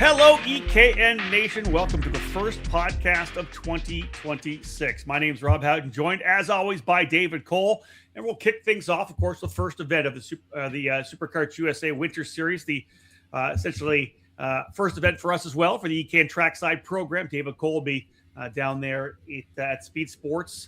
Hello, EKN Nation. Welcome to the first podcast of 2026. My name is Rob Howden, joined as always by David Cole, and we'll kick things off, of course, the first event of the Superkarts USA Winter Series, the essentially first event for us as well for the EKN Trackside program. David Cole will be down there at Speedsportz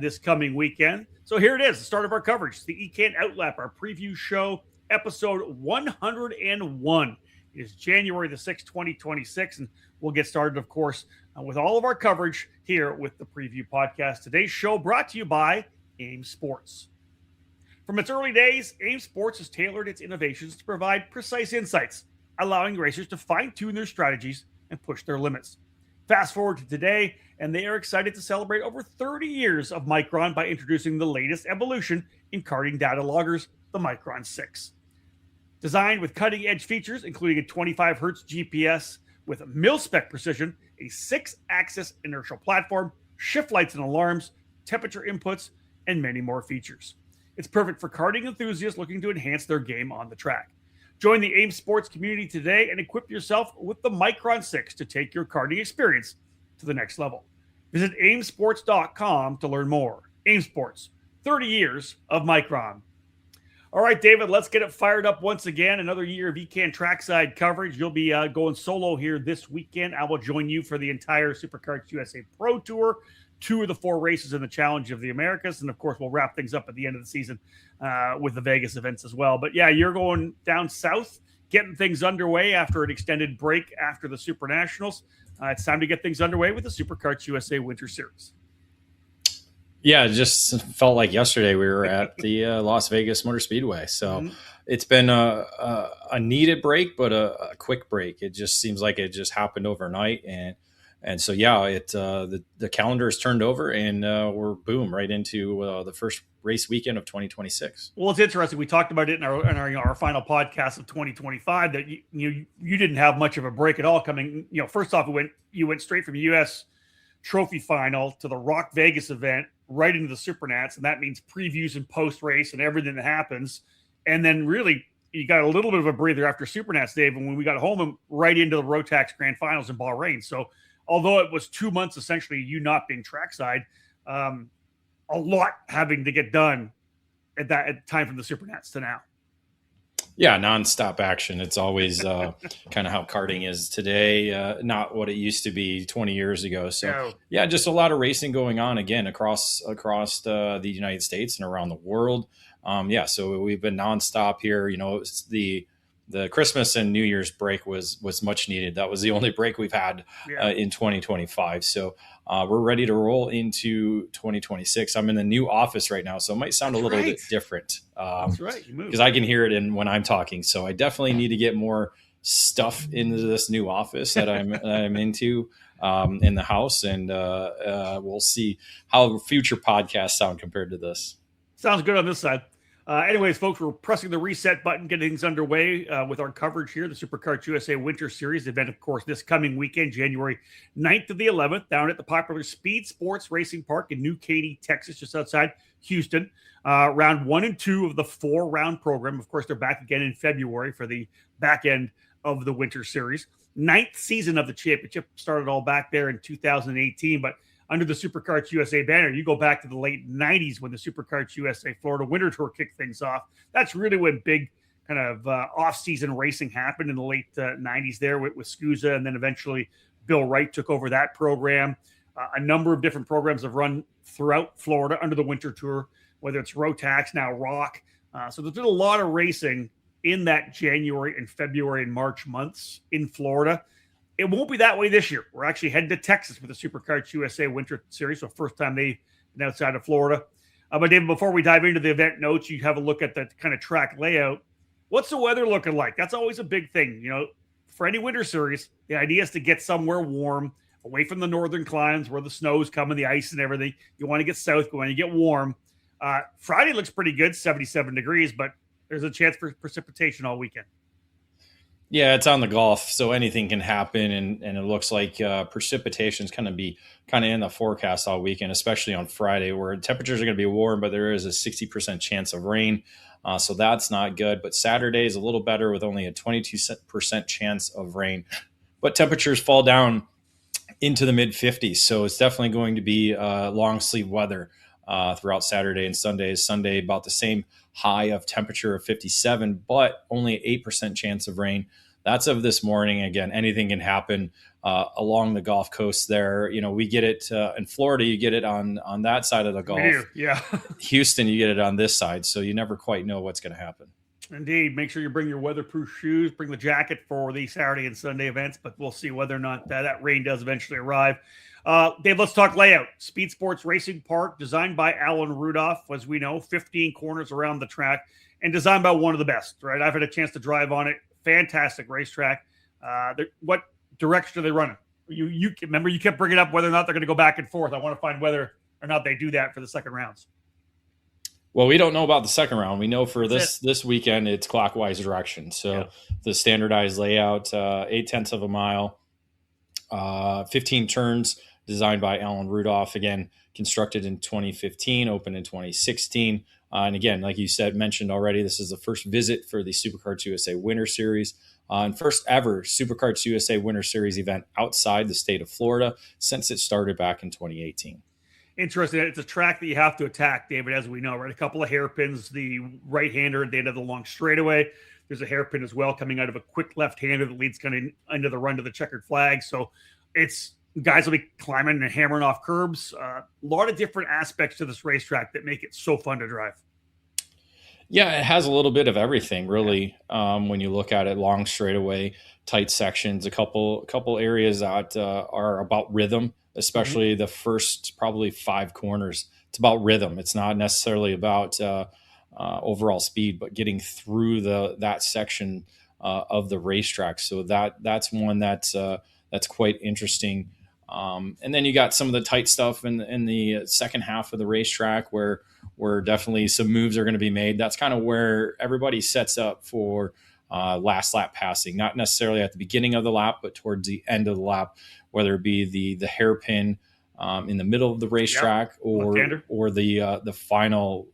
this coming weekend. So here it is, the start of our coverage, the EKN OutLap, our preview show, episode 101. It is January the 6th, 2026, and we'll get started, of course, with all of our coverage here with the preview podcast. Today's show brought to you by AIM Sports. From its early days, AIM Sports has tailored its innovations to provide precise insights, allowing racers to fine-tune their strategies and push their limits. Fast forward to today, and they are excited to celebrate over 30 years of Micron by introducing the latest evolution in karting data loggers, the Micron 6. Designed with cutting-edge features, including a 25 Hz GPS with mil-spec precision, a 6-axis inertial platform, shift lights and alarms, temperature inputs, and many more features. It's perfect for karting enthusiasts looking to enhance their game on the track. Join the AIM Sports community today and equip yourself with the Micron 6 to take your karting experience to the next level. Visit aimsports.com to learn more. AIM Sports, 30 years of Micron. All right, David, let's get it fired up once again. Another year of EKN Trackside coverage. You'll be going solo here this weekend. I will join you for the entire Superkarts USA Pro Tour, 2 of the 4 races in the Challenge of the Americas. And, of course, we'll wrap things up at the end of the season with the Vegas events as well. But, yeah, you're going down south, getting things underway after an extended break after the Super Nationals. It's time to get things underway with the Superkarts USA Winter Series. Yeah, it just felt like yesterday we were at the Las Vegas Motor Speedway. So It's been a needed break, but a quick break. It just seems like it just happened overnight. And so, yeah, the calendar is turned over and we're boom right into the first race weekend of 2026. Well, it's interesting. We talked about it in our final podcast of 2025 that you didn't have much of a break at all coming. First off, you went straight from U.S. Trophy Final to the Rock Vegas event right into the Supernats, and that means previews and post-race and everything that happens. And then really you got a little bit of a breather after Supernats, Dave, and when we got home and right into the Rotax Grand Finals in Bahrain. So although it was 2 months essentially you not being trackside, a lot having to get done at time from the Supernats to now. Yeah, nonstop action. It's always kind of how karting is today, not what it used to be 20 years ago. So, yeah, just a lot of racing going on again across the United States and around the world. So we've been nonstop here. It's the Christmas and New Year's break was much needed. That was the only break we've had in 2025. So we're ready to roll into 2026. I'm in the new office right now, so it might sound a little bit different. That's right. Because I can hear it when I'm talking. So I definitely need to get more stuff into this new office that I'm into in the house, and we'll see how future podcasts sound compared to this. Sounds good on this side. Anyways, folks, we're pressing the reset button, getting things underway with our coverage here, the Superkarts USA Winter Series event, of course, this coming weekend, January 9th to the 11th, down at the popular Speedsportz Racing Park in New Katy, Texas, just outside Houston. Round 1 and 2 of the 4-round program. Of course, they're back again in February for the back end of the Winter Series. 9th season of the championship, started all back there in 2018, but under the Superkarts USA banner, you go back to the late 90s when the Superkarts USA Florida Winter Tour kicked things off. That's really when big kind of off-season racing happened in the late 90s there with Scusa, and then eventually Bill Wright took over that program. A number of different programs have run throughout Florida under the Winter Tour, whether it's Rotax, now Rock. So there's been a lot of racing in that January and February and March months in Florida. It won't be that way this year. We're actually heading to Texas with the Superkarts USA Winter Series, so first time they've been outside of Florida. But David, before we dive into the event notes, you have a look at the kind of track layout. What's the weather looking like? That's always a big thing. For any Winter Series, the idea is to get somewhere warm, away from the northern climes where the snow's coming, the ice and everything. You want to get south, you want to get warm. Friday looks pretty good, 77 degrees, but there's a chance for precipitation all weekend. Yeah, it's on the Gulf, so anything can happen, and it looks like precipitation is going to be kind of in the forecast all weekend, especially on Friday, where temperatures are going to be warm, but there is a 60% chance of rain, so that's not good. But Saturday is a little better with only a 22% chance of rain. but temperatures fall down into the mid 50s. So it's definitely going to be long sleeve weather throughout Saturday and Sunday. Sunday, about the same high of temperature of 57, but only 8% chance of rain. That's of this morning. Again, anything can happen along the Gulf Coast there. We get it in Florida, you get it on that side of the Gulf. Yeah. Houston, you get it on this side. So you never quite know what's going to happen. Indeed. Make sure you bring your weatherproof shoes, bring the jacket for the Saturday and Sunday events, but we'll see whether or not that rain does eventually arrive. Dave, let's talk layout. Speedsportz Racing Park, designed by Alan Rudolph, as we know, 15 corners around the track, and designed by one of the best, right? I've had a chance to drive on it. Fantastic racetrack. What direction are they running? You remember you kept bringing up whether or not they're going to go back and forth. I want to find whether or not they do that for the second rounds. Well, we don't know about the second round. We know for this weekend, it's clockwise direction. So the standardized layout, 0.8 of a mile, 15 turns, designed by Alan Rudolph. Again, constructed in 2015, opened in 2016. And again, like you mentioned already, this is the first visit for the Superkarts USA Winter Series. And first ever Superkarts USA Winter Series event outside the state of Florida since it started back in 2018. Interesting. It's a track that you have to attack, David, as we know, right? A couple of hairpins, the right-hander at the end of the long straightaway. There's a hairpin as well coming out of a quick left-hander that leads kind of into the run to the checkered flag. So guys will be climbing and hammering off curbs. A lot of different aspects to this racetrack that make it so fun to drive. Yeah, it has a little bit of everything, really. When you look at it, long straightaway, tight sections, a couple areas that are about rhythm, especially the first probably 5 corners. It's about rhythm. It's not necessarily about overall speed, but getting through that section of the racetrack. So that's one that's quite interesting. And then you got some of the tight stuff in the second half of the racetrack where definitely some moves are going to be made. That's kind of where everybody sets up for last lap passing, not necessarily at the beginning of the lap, but towards the end of the lap, whether it be the hairpin in the middle of the racetrack or the final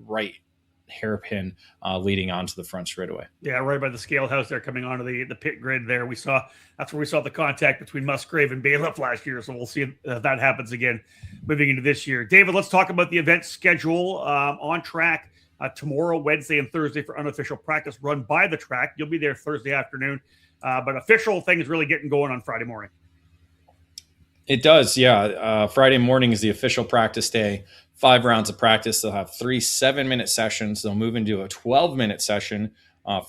right hairpin leading onto the front straightaway. Yeah, right by the scale house there, coming onto the pit grid there. That's where we saw the contact between Musgrave and Bailiff last year. So we'll see if that happens again moving into this year. David, let's talk about the event schedule. On track tomorrow, Wednesday, and Thursday for unofficial practice run by the track. You'll be there Thursday afternoon, but official thing is really getting going on Friday morning. It does, yeah. Friday morning is the official practice day. 5 rounds of practice. They'll have 3 7-minute sessions. They'll move into a 12-minute session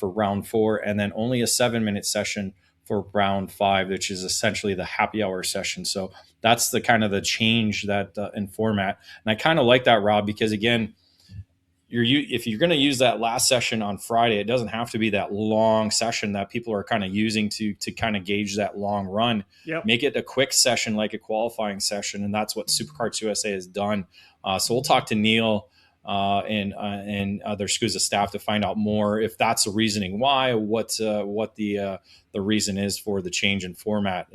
for round 4, and then only a 7-minute session for round 5, which is essentially the happy hour session. So that's the kind of the change that in format. And I kind of like that, Rob, because again, if you're going to use that last session on Friday, it doesn't have to be that long session that people are kind of using to kind of gauge that long run. Yep. Make it a quick session, like a qualifying session, and that's what Superkarts USA has done. So we'll talk to Neil and other SCUSA staff to find out more if that's the reasoning why, what the reason is for the change in format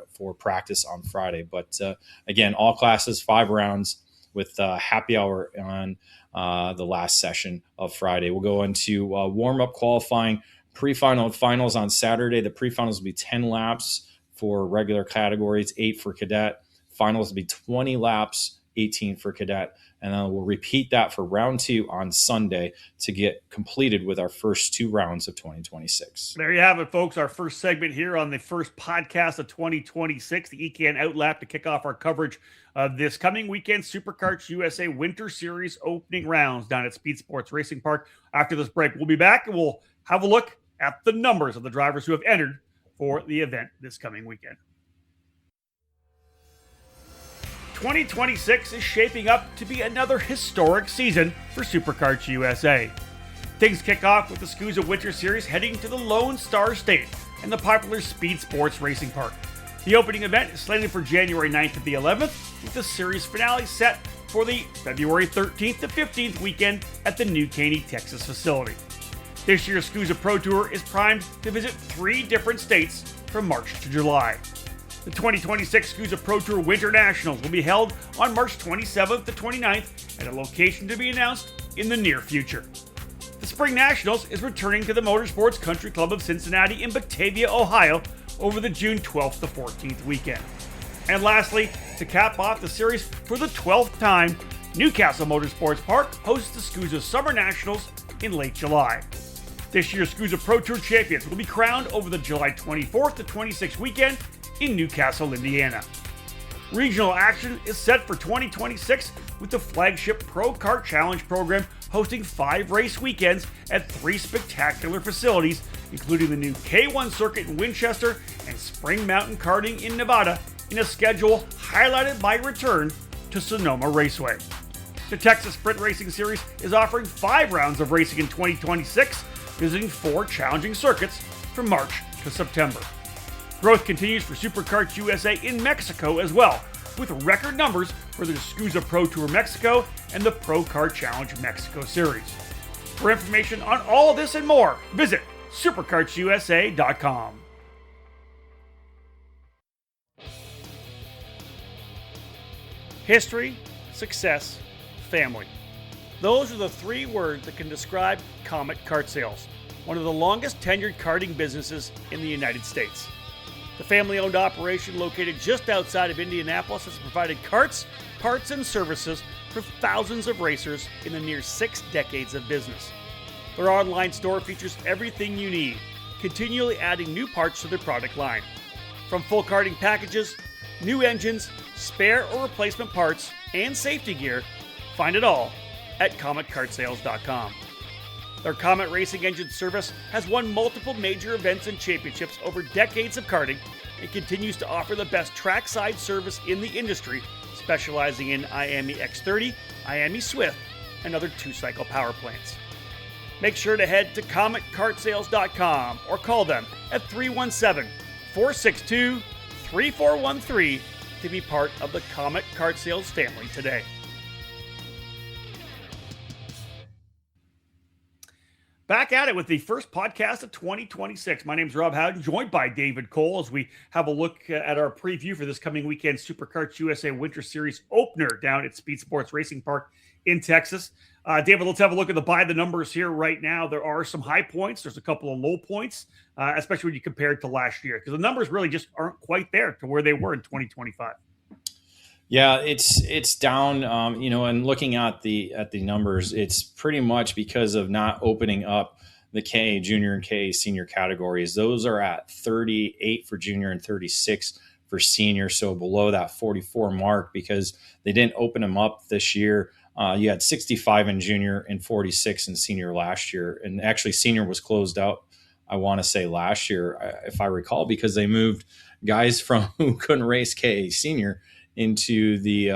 for practice on Friday. But again, all classes, 5 rounds with happy hour on the last session of Friday. We'll go into warm-up qualifying, pre-final and finals on Saturday. The pre-finals will be 10 laps for regular categories, 8 for cadet. Finals will be 20 laps, 18 for cadet. And then we'll repeat that for round 2 on Sunday to get completed with our first 2 rounds of 2026. There you have it, folks. Our first segment here on the first podcast of 2026, the EKN OutLap, to kick off our coverage of this coming weekend Superkarts USA Winter Series opening rounds down at Speedsportz Racing Park. After this break, we'll be back and we'll have a look at the numbers of the drivers who have entered for the event this coming weekend. 2026 is shaping up to be another historic season for Superkarts USA. Things kick off with the SCUSA Winter Series heading to the Lone Star State and the popular Speedsportz Racing Park. The opening event is slated for January 9th to the 11th, with the series finale set for the February 13th to 15th weekend at the New Caney, Texas facility. This year's SCUSA Pro Tour is primed to visit 3 different states from March to July. The 2026 SCUSA Pro Tour Winter Nationals will be held on March 27th to 29th at a location to be announced in the near future. The Spring Nationals is returning to the Motorsports Country Club of Cincinnati in Batavia, Ohio, over the June 12th to 14th weekend. And lastly, to cap off the series for the 12th time, Newcastle Motorsports Park hosts the SCUSA Summer Nationals in late July. This year's SCUSA Pro Tour champions will be crowned over the July 24th to 26th weekend in Newcastle, Indiana. Regional action is set for 2026 with the flagship Pro Kart Challenge program hosting 5 race weekends at 3 spectacular facilities, including the new K1 circuit in Winchester and Spring Mountain Karting in Nevada, in a schedule highlighted by return to Sonoma Raceway. The Texas Sprint Racing Series is offering 5 rounds of racing in 2026, visiting 4 challenging circuits from March to September. Growth continues for Superkarts USA in Mexico as well, with record numbers for the SCUSA Pro Tour Mexico and the Pro Kart Challenge Mexico Series. For information on all of this and more, visit superkartsusa.com. History, success, family. Those are the 3 words that can describe Comet Kart Sales, one of the longest tenured karting businesses in the United States. The family-owned operation located just outside of Indianapolis has provided karts, parts, and services for thousands of racers in the near 6 decades of business. Their online store features everything you need, continually adding new parts to their product line. From full karting packages, new engines, spare or replacement parts, and safety gear, find it all at CometKartSales.com. Their Comet Racing Engine service has won multiple major events and championships over decades of karting and continues to offer the best trackside service in the industry, specializing in IAME X30, IAME Swift, and other 2-cycle power plants. Make sure to head to CometKartSales.com or call them at 317-462-3413 to be part of the Comet Kart Sales family today. Back at it with the first podcast of 2026. My name is Rob Howden, joined by David Cole as we have a look at our preview for this coming weekend Superkarts USA Winter Series opener down at Speedsportz Racing Park in Texas. David, let's have a look at the numbers here right now. There are some high points. There's a couple of low points, especially when you compare it to last year, because the numbers really just aren't quite there to where they were in 2025. Yeah, it's down. And looking at the numbers, it's pretty much because of not opening up the K junior and K senior categories. Those are at 38 for junior and 36 for senior, so below that 44 mark because they didn't open them up this year. You had 65 in junior and 46 in senior last year, and actually senior was closed out, I want to say last year, if I recall, because they moved guys from who couldn't race K senior into the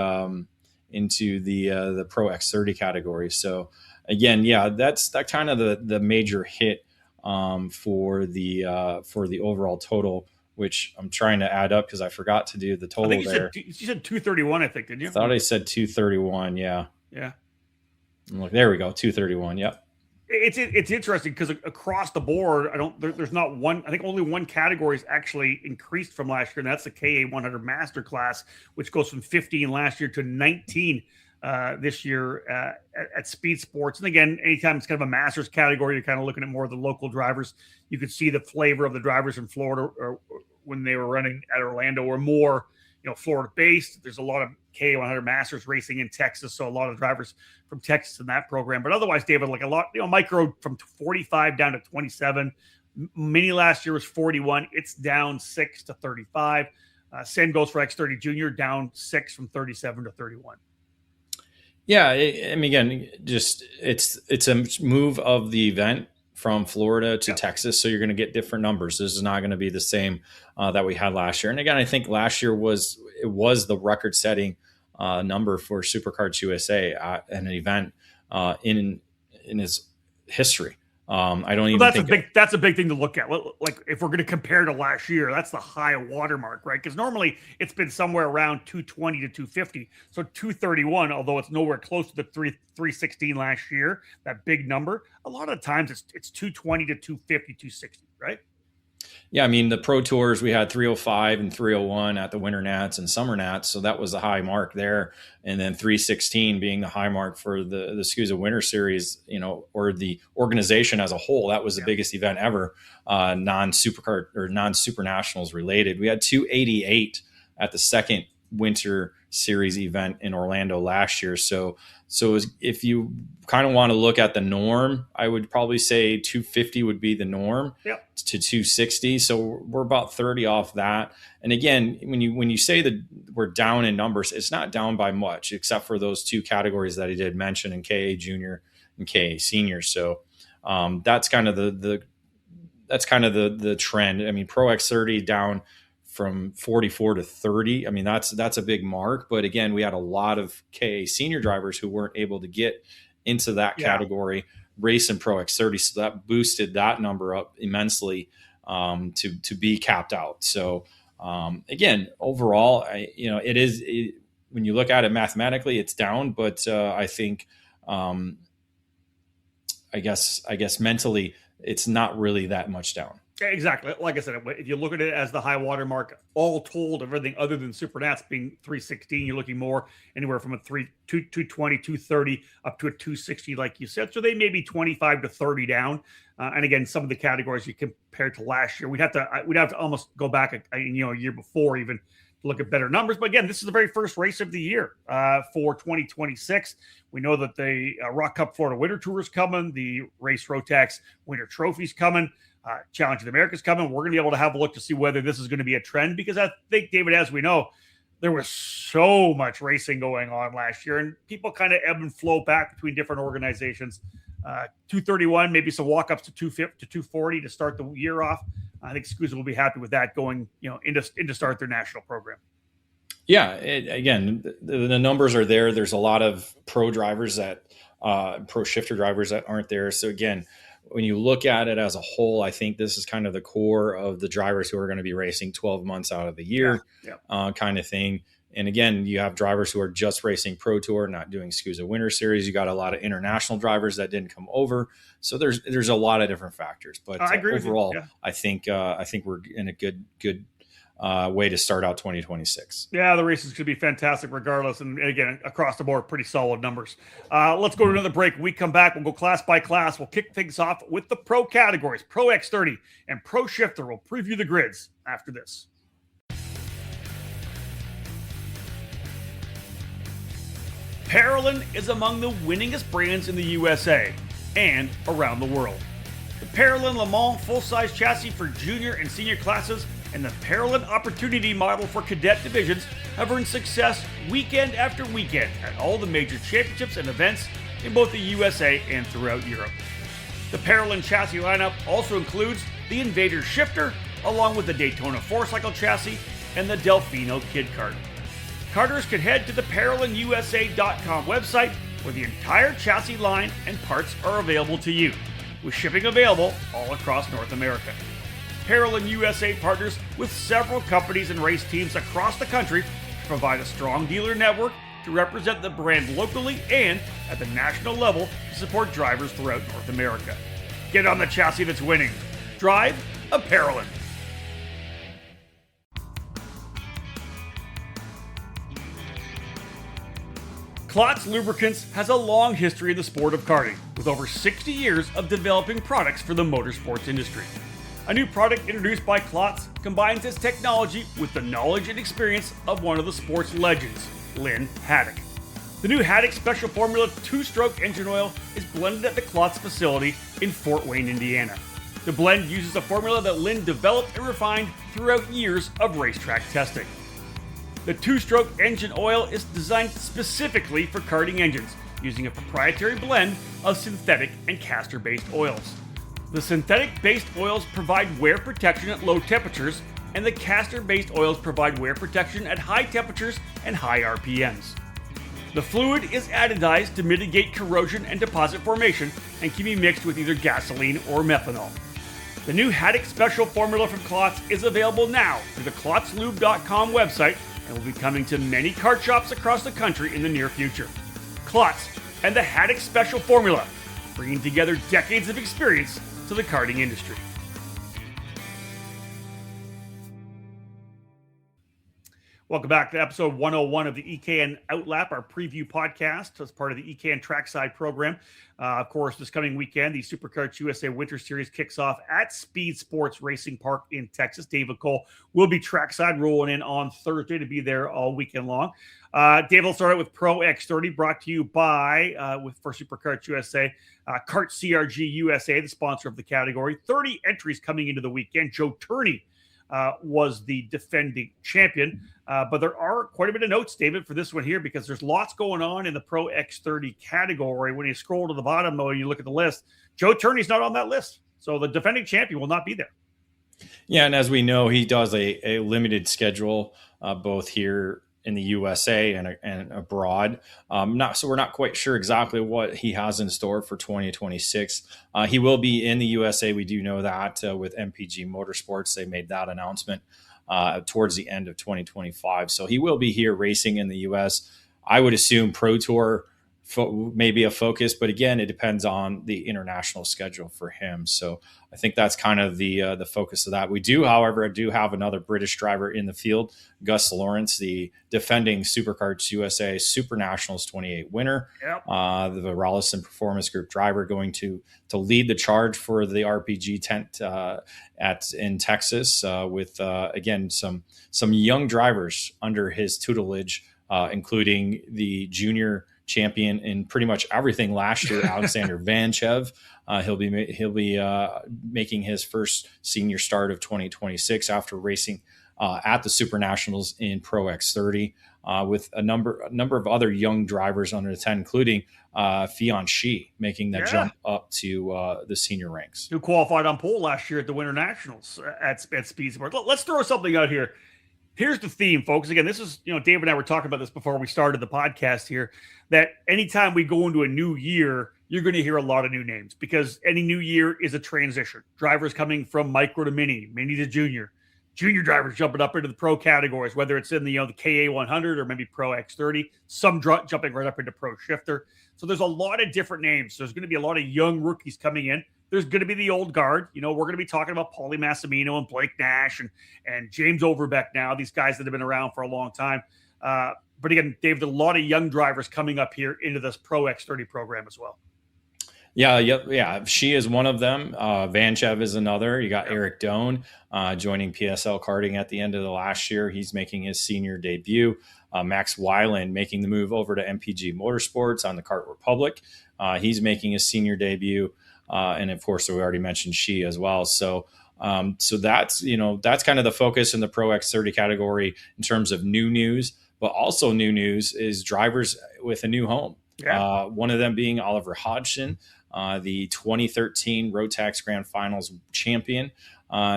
Pro X30 category. So again, yeah, that's kind of the major hit for the overall total, which I'm trying to add up because I forgot to do the total. I think you said 231, I think, didn't you? I thought I said 231. Yeah. Look, there we go. 231. Yep. It's interesting because across the board, there's not one. I think only one category is actually increased from last year, and that's the KA 100 Master Class, which goes from 15 last year to 19 this year at Speedsportz. And again, anytime it's kind of a Masters category, you're kind of looking at more of the local drivers. You could see the flavor of the drivers in Florida or when they were running at Orlando or more, Florida based. There's a lot of KA 100 Masters racing in Texas, so a lot of drivers from Texas in that program. But otherwise, David, like a lot, micro from 45 down to 27. Mini last year was 41. It's down 6 to 35. Same goes for X30 Junior, down 6 from 37 to 31. Yeah, I mean, again, just it's a move of the event from Florida to Texas, so you're going to get different numbers. This is not going to be the same that we had last year. And again, I think last year was the record-setting number for Superkarts USA at an event in its history. I don't even think that's a big thing to look at. Like if we're going to compare to last year, that's the high watermark, right? Because normally it's been somewhere around 220 to 250. So 231, although it's nowhere close to the 316 last year, that big number. A lot of times it's 220 to 250, 260, right? Yeah, I mean, the Pro Tours, we had 305 and 301 at the Winter Nats and Summer Nats, so that was the high mark there. And then 316 being the high mark for the SCUSA Winter Series, or the organization as a whole. That was the biggest event ever, non-Superkart or non-Super Nationals related. We had 288 at the second Winter Series event in Orlando last year. So if you kind of want to look at the norm, I would probably say 250 would be the norm to 260. So we're about 30 off that. And again, when you say that we're down in numbers, it's not down by much, except for those two categories that I did mention in KA Junior and KA Senior. So that's kind of the trend. I mean, Pro X30 down from 44 to 30. I mean, that's a big mark. But again, we had a lot of KA senior drivers who weren't able to get into that category, race in Pro X30. So that boosted that number up immensely to be capped out. So again, overall, when you look at it mathematically, it's down. But I think, I guess mentally, it's not really that much down. Exactly. Like I said, if you look at it as the high water mark, all told, everything other than Super Nats being 316, you're looking more anywhere from a 220, 230 up to a 260, like you said. So they may be 25 to 30 down. And again, some of the categories you compare to last year, we'd have to almost go back a year before even to look at better numbers. But again, this is the very first race of the year for 2026. We know that the Rock Cup Florida Winter Tour is coming. The Race Rotax Winter Trophy's coming. Challenge of the Americas coming. We're going to be able to have a look to see whether this is going to be a trend, because I think, David, as we know, there was so much racing going on last year, and people kind of ebb and flow back between different organizations. 231, maybe some walk-ups to 250 to 240 to start the year off. I think SCUSA will be happy with that going, into start their national program. Yeah, again, the numbers are there. There's a lot of pro drivers pro shifter drivers that aren't there. So again, when you look at it as a whole, I think this is kind of the core of the drivers who are going to be racing 12 months out of the year, kind of thing. And again, you have drivers who are just racing Pro Tour, not doing SCUSA Winter Series. You got a lot of international drivers that didn't come over. So there's a lot of different factors. But I agree overall, with you. I think we're in a good way to start out 2026. Yeah, the races could be fantastic regardless. And again, across the board, pretty solid numbers. Let's go to another break. When we come back, we'll go class by class. We'll kick things off with the pro categories, Pro X30 and Pro Shifter. We'll preview the grids after this. Parolin is among the winningest brands in the USA and around the world. The Parolin Le Mans full-size chassis for junior and senior classes and the Parolin Opportunity model for cadet divisions have earned success weekend after weekend at all the major championships and events in both the USA and throughout Europe. The Parolin chassis lineup also includes the Invader Shifter, along with the Daytona 4-cycle chassis and the Delfino Kid Kart. Karters can head to the ParolinUSA.com website, where the entire chassis line and parts are available to you, with shipping available all across North America. Parolin USA partners with several companies and race teams across the country to provide a strong dealer network to represent the brand locally and at the national level to support drivers throughout North America. Get on the chassis that's winning. Drive a Parolin. Klotz Lubricants has a long history in the sport of karting, with over 60 years of developing products for the motorsports industry. A new product introduced by Klotz combines its technology with the knowledge and experience of one of the sport's legends, Lynn Haddock. The new Haddock Special Formula 2-stroke engine oil is blended at the Klotz facility in Fort Wayne, Indiana. The blend uses a formula that Lynn developed and refined throughout years of racetrack testing. The 2-stroke engine oil is designed specifically for karting engines, using a proprietary blend of synthetic and castor-based oils. The synthetic-based oils provide wear protection at low temperatures, and the castor-based oils provide wear protection at high temperatures and high RPMs. The fluid is anodized to mitigate corrosion and deposit formation and can be mixed with either gasoline or methanol. The new Haddock Special Formula from Klotz is available now through the KlotzLube.com website and will be coming to many kart shops across the country in the near future. Klotz and the Haddock Special Formula, bringing together decades of experience to the karting industry. Welcome back to episode 101 of the EKN OutLap, our preview podcast as part of the EKN Trackside program. Of course, this coming weekend, the Superkarts USA Winter Series kicks off at Speedsportz Racing Park in Texas. David Cole will be trackside rolling in on Thursday to be there all weekend long. David will start out with Pro X30, brought to you by, for Superkarts USA, Kart CRG USA, the sponsor of the category. 30 entries coming into the weekend. Joe Turney was the defending champion. But there are quite a bit of notes, David, for this one here, because there's lots going on in the Pro X30 category. When you scroll to the bottom, though, and you look at the list, Joe Turney's not on that list. So the defending champion will not be there. Yeah, and as we know, he does a limited schedule, both here in the USA and abroad. So we're not quite sure exactly what he has in store for 2026. He will be in the USA. We do know that with MPG Motorsports. They made that announcement towards the end of 2025. So he will be here racing in the US. I would assume Pro Tour may be a focus, but again, it depends on the international schedule for him. So I think that's kind of the focus of that. We do, however, have another British driver in the field, Gus Lawrence, the defending Superkarts USA Super Nationals 28 winner. Yep. The Rallison Performance Group driver going to lead the charge for the RPG tent in Texas with again some young drivers under his tutelage, including the junior champion in pretty much everything last year, Alexander Vanchev. He'll be making his first senior start of 2026 after racing at the Super Nationals in Pro X30 with a number of other young drivers under the 10, including Fion Shi making that jump up to the senior ranks. Who qualified on pole last year at the Winter Nationals at Speedsportz. Let's throw something out here. Here's the theme, folks. Again, this is, Dave and I were talking about this before we started the podcast here, that anytime we go into a new year, you're going to hear a lot of new names because any new year is a transition. Drivers coming from micro to mini to junior drivers jumping up into the pro categories, whether it's in the KA 100 or maybe Pro X30, some jumping right up into Pro Shifter. So there's a lot of different names. There's going to be a lot of young rookies coming in. There's going to be the old guard. We're going to be talking about Paulie Massimino and Blake Nash and James Overbeck now, these guys that have been around for a long time. But again, Dave, there's a lot of young drivers coming up here into this Pro X30 program as well. Yeah. She is one of them. Vanchev is another. You got Eric Doan joining PSL Karting at the end of the last year. He's making his senior debut. Max Weiland making the move over to MPG Motorsports on the Kart Republic. He's making his senior debut. And of course, we already mentioned she as well. So that's kind of the focus in the Pro X30 category in terms of new news, but also new news is drivers with a new home. Yeah. One of them being Oliver Hodgson, the 2013 Rotax Grand Finals champion,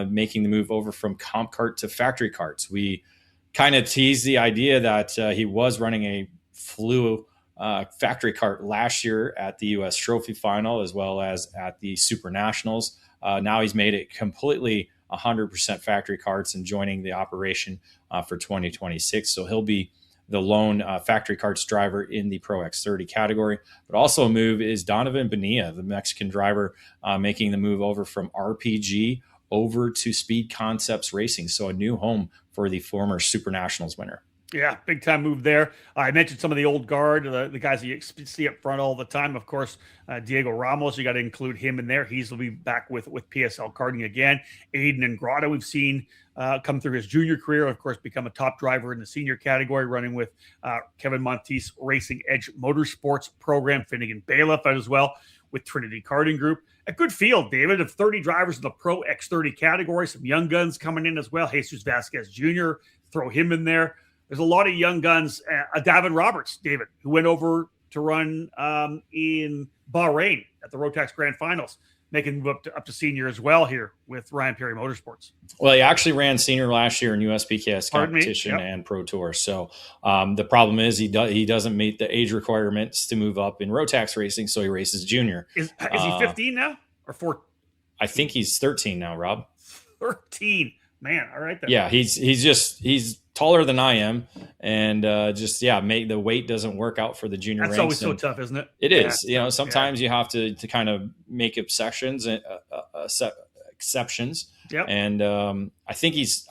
making the move over from Comp Kart to Factory Karts. We kind of teased the idea that he was running a flu Factory Kart last year at the U.S. Trophy Final as well as at the Super Nationals. Now he's made it completely 100% Factory Karts and joining the operation for 2026. So he'll be the lone Factory Karts driver in the Pro X30 category. But also a move is Donovan Bonilla, the Mexican driver, making the move over from RPG over to Speed Concepts Racing. So a new home for the former Super Nationals winner. Yeah, big time move there. I mentioned some of the old guard, the guys that you see up front all the time. Of course, Diego Ramos, you got to include him in there. He'll be back with PSL Karting again. Aiden Ingrata, we've seen come through his junior career, of course, become a top driver in the senior category, running with Kevin Monteith's Racing Edge Motorsports program. Finnegan Bailiff as well with Trinity Karting Group. A good field, David, of 30 drivers in the Pro X30 category. Some young guns coming in as well. Jesus Vasquez Jr., throw him in there. There's a lot of young guns. Davin Roberts, David, who went over to run in Bahrain at the Rotax Grand Finals, making the move up to senior as well here with Ryan Perry Motorsports. Well, he actually ran senior last year in USPKS competition and Pro Tour. So the problem is he doesn't meet the age requirements to move up in Rotax racing, so he races junior. Is he 15 now or 14? I think he's 13 now, Rob. 13. Man, all right then. Yeah, he's taller than I am, and the weight doesn't work out for the junior ranks. That's always so tough, isn't it? It is. Sometimes you have to kind of make exceptions. Yep. And I think he's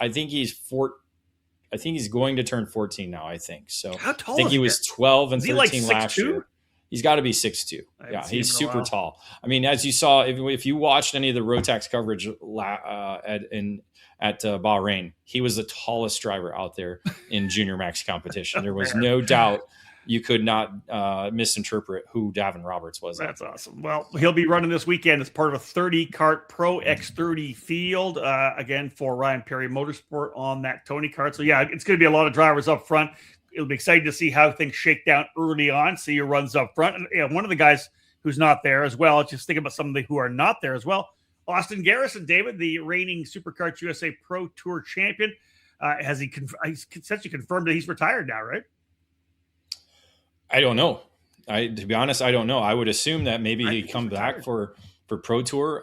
think he's going to turn 14 now. I think so. How tall I think is he was 12 and 13 like last 6'2"? year. He's got to be 6'2". Yeah, he's super tall. I mean, as you saw, if you watched any of the Rotax coverage at Bahrain, he was the tallest driver out there in Junior Max competition. There was no doubt you could not misinterpret who Davin Roberts was. That's awesome. Well, he'll be running this weekend as part of a 30 kart Pro X30 field, again, for Ryan Perry Motorsport on that Tony kart. So, yeah, it's going to be a lot of drivers up front. It'll be exciting to see how things shake down early on, see who runs up front. And one of the guys who's not there as well, just think about some of the who are not there as well. Austin Garrison, David, the reigning Superkarts USA Pro Tour champion, has he essentially confirmed that he's retired now, right? I don't know. To be honest, I don't know. I would assume that maybe he'd come back for Pro Tour.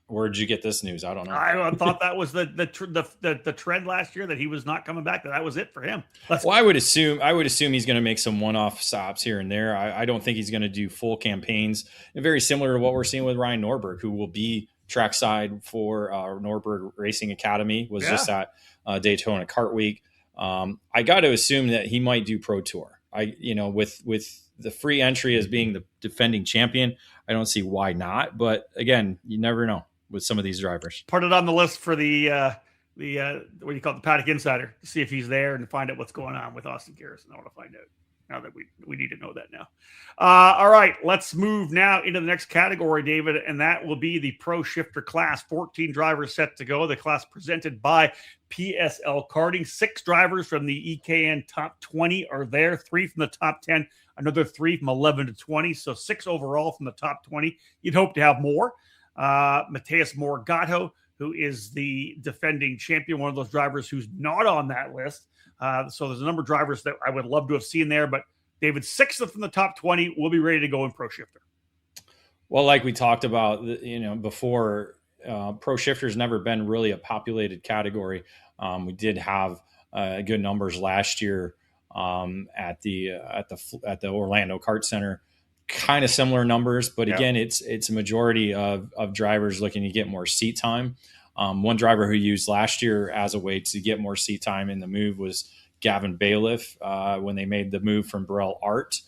Where'd you get this news? I don't know. I thought that was the trend last year, that he was not coming back. That was it for him. I would assume he's going to make some one-off stops here and there. I don't think he's going to do full campaigns. And very similar to what we're seeing with Ryan Norberg, who will be trackside for Norberg Racing Academy. Was just at Daytona Kart Week. I got to assume that he might do Pro Tour. With the free entry as being the defending champion, I don't see why not. But again, you never know with some of these drivers. Put it on the list for the what do you call it, the Paddock Insider, to see if he's there and find out what's going on with Austin Garrison. I want to find out now that we need to know that now. All right, let's move now into the next category, David, and that will be the Pro Shifter class. 14 drivers set to go. The class presented by PSL Karting. 6 drivers from the EKN top 20 are there. 3 from the top 10. Another 3 from 11 to 20. So 6 overall from the top 20. You'd hope to have more. Mateus Morgato, who is the defending champion, one of those drivers who's not on that list. So there's a number of drivers that I would love to have seen there, but David, 6th from the top 20 will be ready to go in Pro Shifter. Well, like we talked about, before, Pro Shifter's never been really a populated category. We did have good numbers last year at the Orlando Kart Center. Kind of similar numbers, but again, it's a majority of drivers looking to get more seat time. One driver who used last year as a way to get more seat time in the move was Gavin Bailiff when they made the move from Burrell Art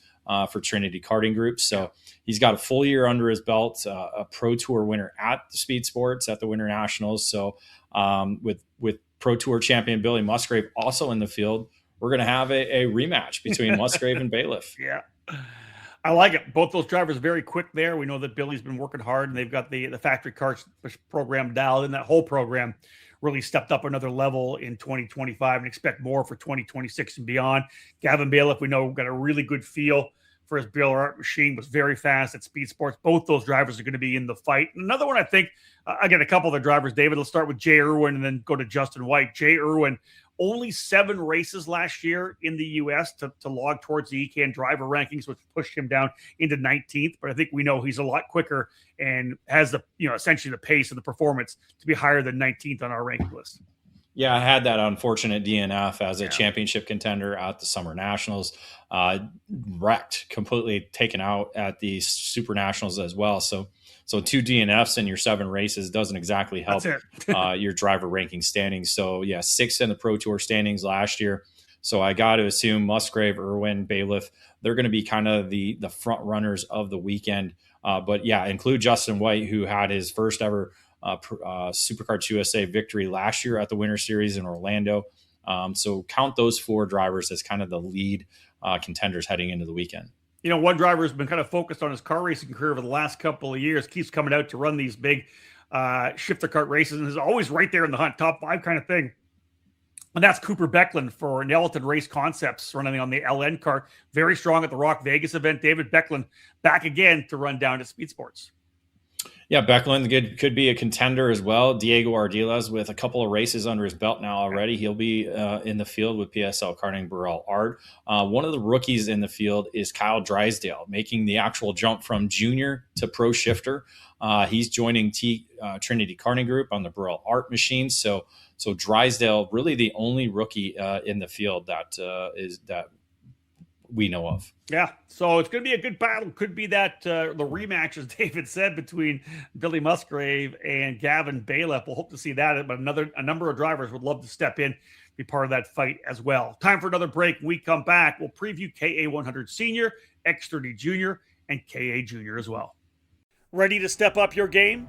for Trinity Karting Group. So he's got a full year under his belt, a Pro Tour winner at the Speedsportz at the Winter Nationals. So with Pro Tour champion Billy Musgrave also in the field, we're going to have a rematch between Musgrave and Bailiff. Yeah. I like it. Both those drivers very quick there. We know that Billy's been working hard, and they've got the factory karts program dialed in. That whole program really stepped up another level in 2025 and expect more for 2026 and beyond. Gavin Bailiff, we know, got a really good feel for his Burrell Art machine, was very fast at Speedsportz. Both those drivers are going to be in the fight. Another one, I think, again, a couple of the drivers, David, let's start with Jay Irwin and then go to Justin White. Jay Irwin, only 7 races last year in the U.S. to log towards the EKN driver rankings, which pushed him down into 19th. But I think we know he's a lot quicker and has the, essentially the pace and the performance to be higher than 19th on our ranking list. Yeah, I had that unfortunate DNF as a championship contender at the Summer Nationals. Wrecked, completely taken out at the Super Nationals as well. So 2 DNFs in your 7 races doesn't exactly help your driver ranking standings. So, 6th in the Pro Tour standings last year. So I got to assume Musgrave, Irwin, Bailiff, they're going to be kind of the front runners of the weekend. But, include Justin White, who had his first ever Superkarts USA victory last year at the Winter Series in Orlando. So count those 4 drivers as kind of the lead contenders heading into the weekend. One driver has been kind of focused on his car racing career over the last couple of years, keeps coming out to run these big shifter kart races, and is always right there in the hunt, top 5 kind of thing. And that's Cooper Becklin for Nelton Race Concepts, running on the LN kart. Very strong at the Rock Vegas event. David Becklin back again to run down to Speedsportz. Yeah, Becklin could be a contender as well. Diego Ardiles with a couple of races under his belt now already. He'll be in the field with PSL Karting Burrell Art. One of the rookies in the field is Kyle Drysdale, making the actual jump from junior to pro shifter. He's joining Trinity Karting Group on the Burrell Art machine. So Drysdale, really the only rookie in the field that we know of. Yeah, so it's going to be a good battle. Could be that the rematch, as David said, between Billy Musgrave and Gavin Bailiff. We'll hope to see that. But a number of drivers would love to step in be part of that fight as well. Time for another break. When we come back, we'll preview KA100 Senior, X30 Junior, and KA Junior as well. Ready to step up your game?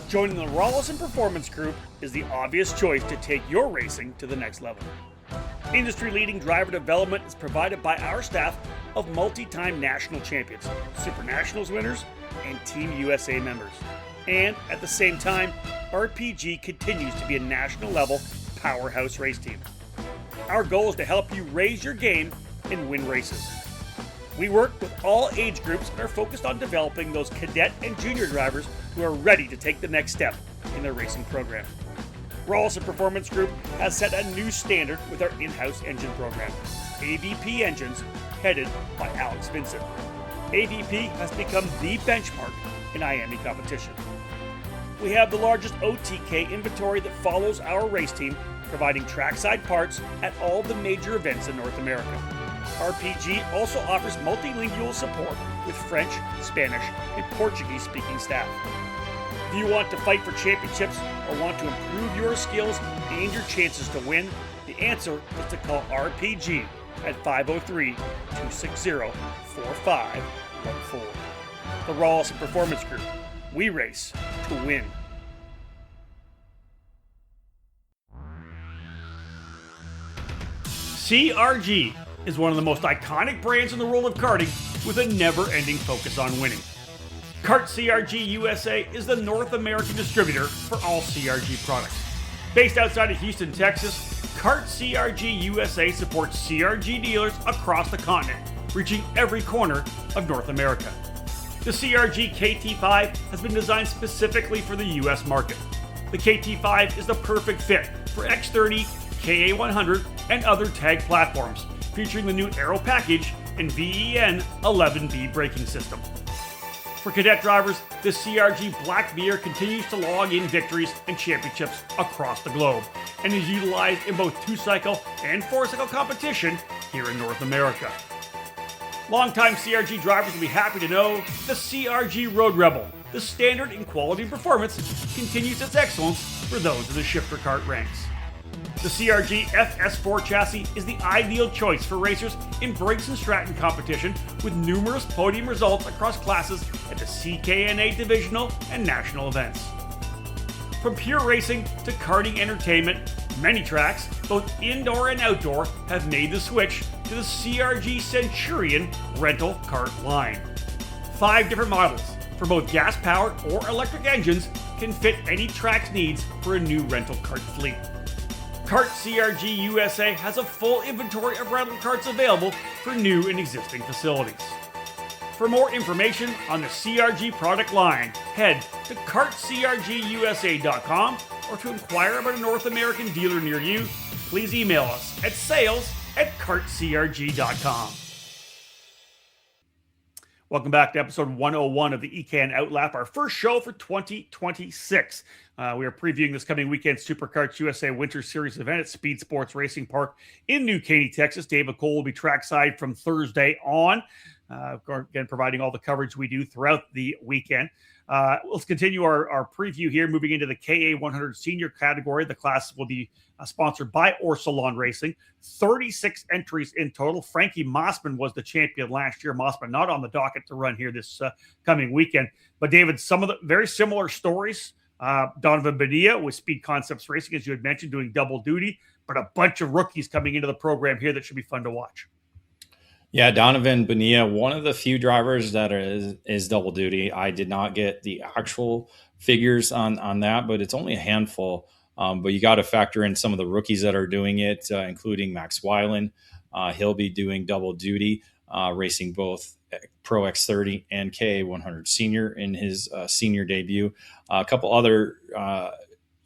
Joining the Rawlison Performance Group is the obvious choice to take your racing to the next level. Industry-leading driver development is provided by our staff of multi-time national champions, Super Nationals winners, and Team USA members. And at the same time, RPG continues to be a national-level powerhouse race team. Our goal is to help you raise your game and win races. We work with all age groups and are focused on developing those cadet and junior drivers who are ready to take the next step in their racing program. Rawlison Performance Group has set a new standard with our in-house engine program, AVP Engines, headed by Alex Vincent. AVP has become the benchmark in IAME competition. We have the largest OTK inventory that follows our race team, providing trackside parts at all the major events in North America. RPG also offers multilingual support with French, Spanish, and Portuguese-speaking staff. If you want to fight for championships or want to improve your skills and your chances to win, the answer is to call RPG at 503-260-4514. The Rawlison Performance Group. We race to win. CRG is one of the most iconic brands in the world of karting with a never-ending focus on winning. Kart CRG USA is the North American distributor for all CRG products. Based outside of Houston, Texas, Kart CRG USA supports CRG dealers across the continent, reaching every corner of North America. The CRG KT5 has been designed specifically for the US market. The KT5 is the perfect fit for X30, KA100, and other tag platforms, featuring the new Aero package and VEN 11B braking system. For cadet drivers, the CRG Black Beer continues to log in victories and championships across the globe, and is utilized in both 2-cycle and 4-cycle competition here in North America. Longtime CRG drivers will be happy to know the CRG Road Rebel, the standard in quality and performance, continues its excellence for those in the shifter kart ranks. The CRG FS4 chassis is the ideal choice for racers in Briggs & Stratton competition, with numerous podium results across classes at the CKNA divisional and national events. From pure racing to karting entertainment, many tracks, both indoor and outdoor, have made the switch to the CRG Centurion rental kart line. 5 different models for both gas-powered or electric engines can fit any track's needs for a new rental kart fleet. Kart CRG USA has a full inventory of rental karts available for new and existing facilities. For more information on the CRG product line, head to kartcrgusa.com, or to inquire about a North American dealer near you, please email us at sales@kartcrg.com. Welcome back to episode 101 of the EKN OutLap, our first show for 2026. We are previewing this coming weekend Superkarts USA Winter Series event at Speedsportz Racing Park in New Caney, Texas. David Cole will be trackside from Thursday on, again, providing all the coverage we do throughout the weekend. Let's continue our preview here, moving into the KA100 Senior category. The class will be sponsored by Orsalon Racing. 36 entries in total. Frankie Mossman was the champion last year. Mossman not on the docket to run here this coming weekend. But David, some of the very similar stories. Donovan Bonilla with Speed Concepts Racing, as you had mentioned, doing double duty, but a bunch of rookies coming into the program here that should be fun to watch. Yeah, Donovan Bonilla, one of the few drivers that is double duty. I did not get the actual figures on that, but it's only a handful. But you got to factor in some of the rookies that are doing it, including Max Weiland. He'll be doing double duty, racing both Pro X30 and KA100 Senior in his senior debut. A couple other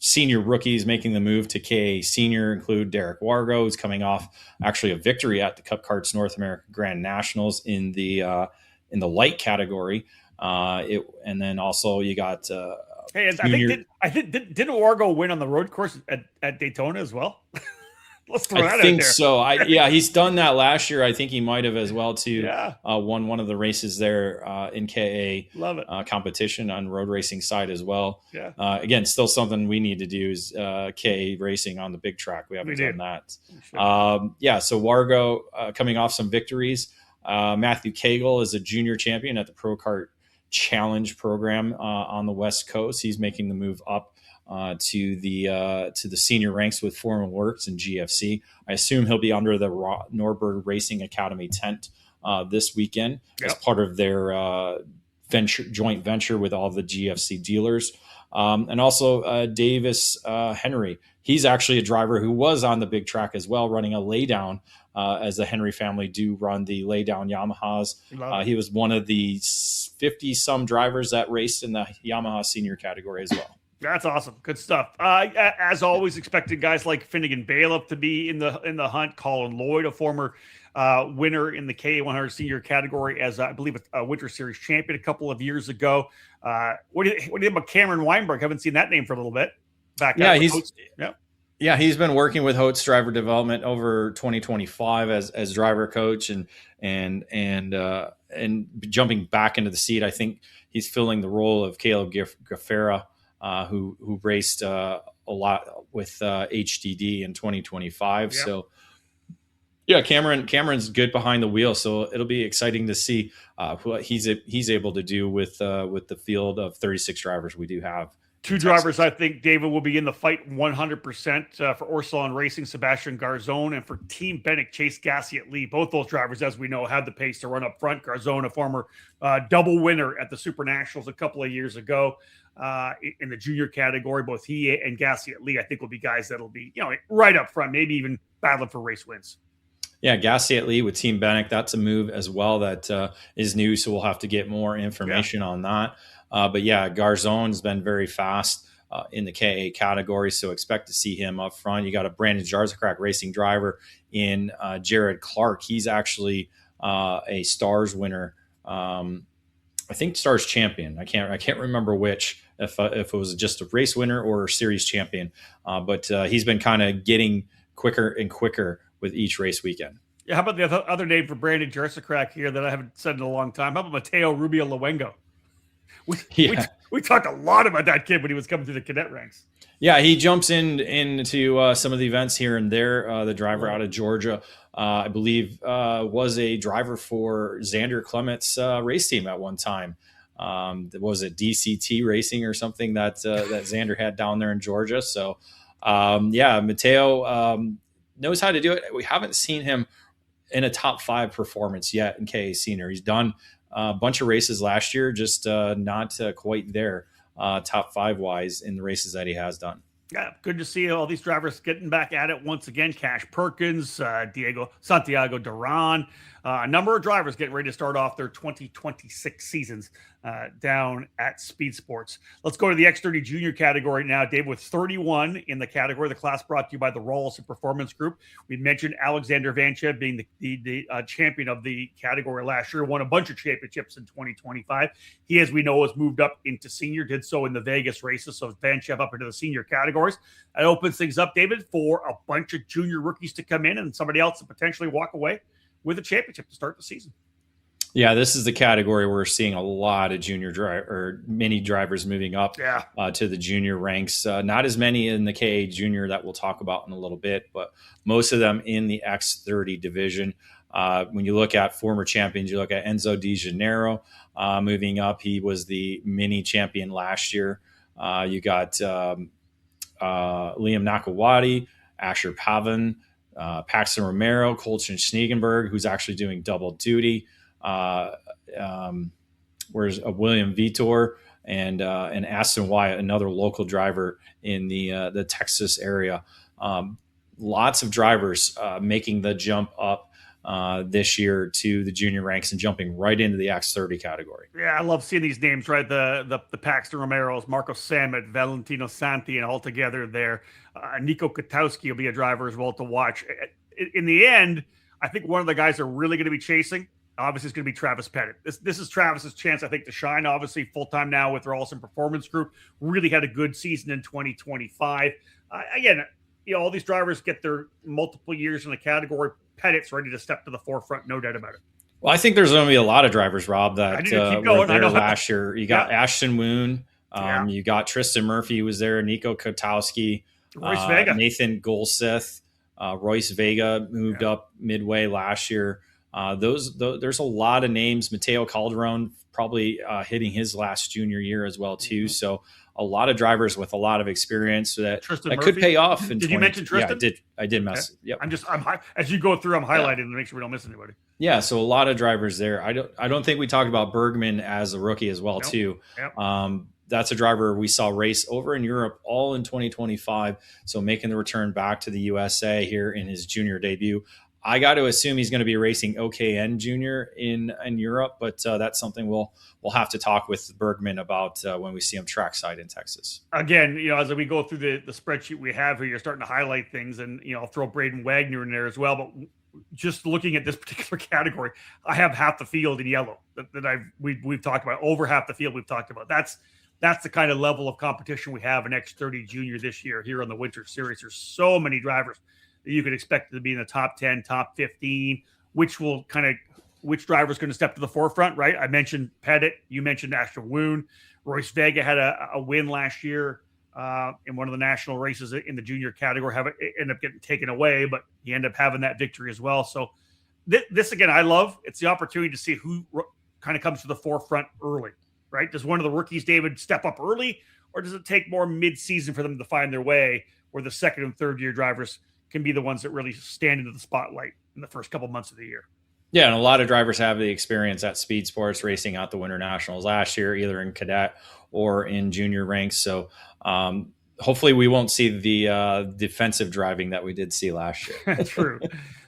senior rookies making the move to KA Senior include Derek Wargo, who's coming off actually a victory at the Cup Karts North America Grand Nationals in the light category. And then also you got didn't Wargo win on the road course at Daytona as well? Let's throw that I out think there. so. He's done that last year. I think he might have as well too. Yeah. Won one of the races there in KA. Love it. Competition on road racing side as well. Yeah. Again, still something we need to do is KA racing on the big track. We haven't done that. So Wargo coming off some victories. Matthew Cagle is a junior champion at the Pro Kart Challenge program on the West Coast. He's making the move up to the senior ranks with Foreman Works and GFC. I assume he'll be under the Norberg Racing Academy tent this weekend as part of their joint venture with all the GFC dealers. And also Davis Henry. He's actually a driver who was on the big track as well, running a laydown as the Henry family do run the laydown Yamahas. He was one of the 50-some drivers that raced in the Yamaha senior category as well. That's awesome. Good stuff. As always, expected guys like Finnegan Bailiff to be in the hunt. Colin Lloyd, a former winner in the K100 senior category, as I believe a Winter Series champion a couple of years ago. What do you think about Cameron Weinberg? Haven't seen that name for a little bit. He's been working with Holtz Driver Development over 2025 as driver coach and jumping back into the seat. I think he's filling the role of Caleb Gaffera, who raced a lot with HDD in 2025. Yep. So Cameron's good behind the wheel. So it'll be exciting to see what he's able to do with the field of 36 drivers we do have. Two drivers, I think, David, will be in the fight 100% for Orsilon Racing, Sebastian Garzone, and for Team Bennett, Chase Gassiet Lee. Both those drivers, as we know, had the pace to run up front. Garzone, a former double winner at the Super Nationals a couple of years ago in the junior category. Both he and Gassiet Lee, I think, will be guys that'll be right up front, maybe even battling for race wins. Yeah, Gassiet Lee with Team Bennett, that's a move as well that is new, so we'll have to get more information on that. But Garzone's been very fast in the KA category, so expect to see him up front. You got a Brandon Jarzakrak racing driver in Jared Clark. He's actually a Stars winner. I think Stars champion. I can't remember which, if it was just a race winner or a series champion. But he's been kind of getting quicker and quicker with each race weekend. Yeah, how about the other name for Brandon Jarzakrak here that I haven't said in a long time? How about Mateo Rubio Luengo? We talked a lot about that kid when he was coming through the cadet ranks. Yeah, he jumps into some of the events here and there. The driver out of Georgia, I believe, was a driver for Xander Clement's race team at one time. Was it DCT Racing or something that Xander had down there in Georgia? So, Mateo knows how to do it. We haven't seen him in a top 5 performance yet in KA Senior. He's done a bunch of races last year, just not quite there top 5 wise in the races that he has done. Yeah, good to see all these drivers getting back at it once again. Cash Perkins, Santiago Duran, a number of drivers getting ready to start off their 2026 seasons down at Speedsportz. Let's go to the X30 junior category now, Dave, with 31 in the category. The class brought to you by the Rawlson Performance Group. We mentioned Alexander Vanchev being the champion of the category last year, won a bunch of championships in 2025. He, as we know, has moved up into senior, did so in the Vegas races, so Vanchev up into the senior categories. That opens things up, David, for a bunch of junior rookies to come in and somebody else to potentially walk away with a championship to start the season. Yeah, this is the category where we're seeing a lot of many drivers moving up to the junior ranks. Not as many in the KA junior that we'll talk about in a little bit, but most of them in the X30 division. When you look at former champions, you look at Enzo Di Janeiro moving up. He was the mini champion last year. You got Liam Nakawati, Asher Pavan, Paxton Romero, Colton Schneegenberg, who's actually doing double duty. Whereas William Vitor and Aston Wyatt, another local driver in the Texas area. Lots of drivers making the jump up this year to the junior ranks and jumping right into the X30 category. Yeah, I love seeing these names, right? The Paxton Romeros, Marco Samet, Valentino Santi, and all together there. Nico Katowski will be a driver as well to watch. In the end, I think one of the guys they're really going to be chasing, obviously, is going to be Travis Pettit. This is Travis's chance, I think, to shine. Obviously, full-time now with Rawlson Performance Group. Really had a good season in 2025. Again, all these drivers get their multiple years in the category. Pettit's ready to step to the forefront, no doubt about it. Well, I think there's going to be a lot of drivers, Rob, that were there last year. You got Ashton Woon. You got Tristan Murphy, who was there, Nico Kotowski, Royce Vega. Nathan Golseth, Royce Vega moved up midway last year. There's a lot of names. Mateo Calderon probably hitting his last junior year as well too. So a lot of drivers with a lot of experience that could pay off. Did you mention Tristan? Yeah, I did mess. Okay. Yep. I'm as you go through, I'm highlighting to make sure we don't miss anybody. Yeah, so a lot of drivers there. I don't think we talked about Bergman as a rookie as well too. Yep. That's a driver we saw race over in Europe all in 2025. So making the return back to the USA here in his junior debut. I got to assume he's going to be racing OKN Junior in Europe, but that's something we'll have to talk with Bergman about when we see him trackside in Texas. Again, as we go through the spreadsheet we have here, you're starting to highlight things, and I'll throw Braden Wagner in there as well. But just looking at this particular category, I have half the field in yellow that we've talked about. Over half the field we've talked about. That's the kind of level of competition we have in X30 Junior this year here on the Winter Series. There's so many drivers that you could expect to be in the top 10, top 15, which driver is going to step to the forefront, right? I mentioned Pettit. You mentioned Ashton Woon. Royce Vega had a win last year in one of the national races in the junior category. Ended up getting taken away, but he ended up having that victory as well. So this again, I love. It's the opportunity to see who kind of comes to the forefront early, right? Does one of the rookies, David, step up early, or does it take more mid-season for them to find their way, where the second and third year drivers can be the ones that really stand into the spotlight in the first couple months of the year? Yeah, and a lot of drivers have the experience at Speedsportz racing out the Winter Nationals last year, either in cadet or in junior ranks. So hopefully we won't see the defensive driving that we did see last year. True.